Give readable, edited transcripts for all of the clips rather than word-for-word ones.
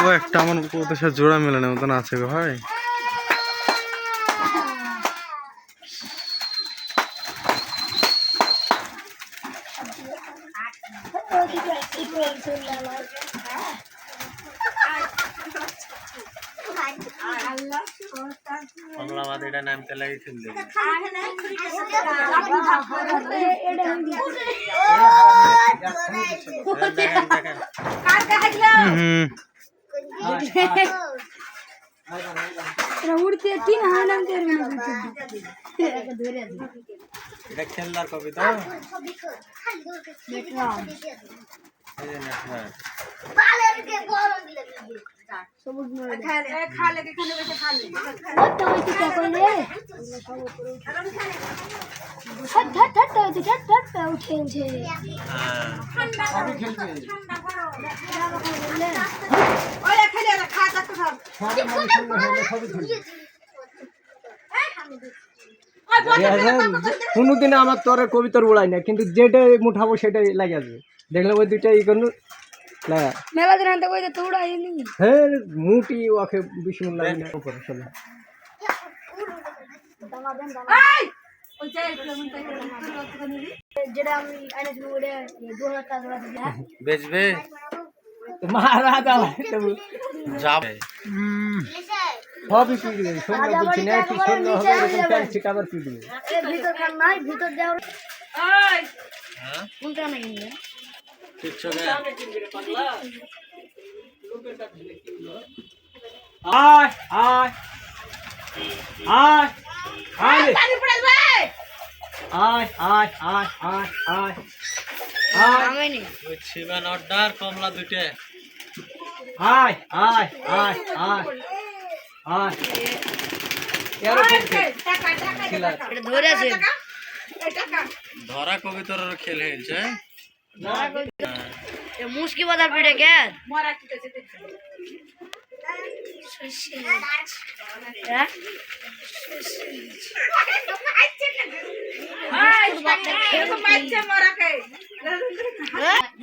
ও একটা আমার ওদের সাথে জোড়া মেলানোর মতন আছে গো ভাই। কমলাবাদীটা নামতে লাগিয়েছিল উড়তে তিন নামতে এটা খেলনার কবিতা কোনোদিন আমার তোর কবিতার উড়াই না, কিন্তু যেটাই মুঠাবো সেটাই লাগে আসবে। দেখলাম ওই দুইটা ই করলো মেলা দিন আনতে কইতে তো উড়াই নি। হ্যাঁ মুটি ওকে বিষ্ণু লাগে না উপরে চলে। যেটা আমি আইনাছি ওটা 2000 টাকা জোড়া দিলা বেচবে মারা দাও যাবে সবই পিড়ি দেবে। শূন্য বলছি না, কি শূন্য হবে এরকম প্যান্ট ঠিক আবার পিড়ি দেবে। ভিতর খান নাই ভিতর যাও হ্যাঁ কোনটা নাই কিচ্ছু আয় আয় আয় আয় আয় আয় আয় আয় আয় আমেনি ছিবেন অর্ডার কমলা দুইটা আয় আয় আয় আয় আয় এটা ধরে আছে ধরা কবিতার খেল হয়েছে এ মুশকি বাজার পিড়ে কে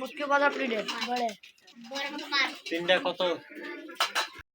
মুশকি বাজার পিড়ে বড় তিনটা কত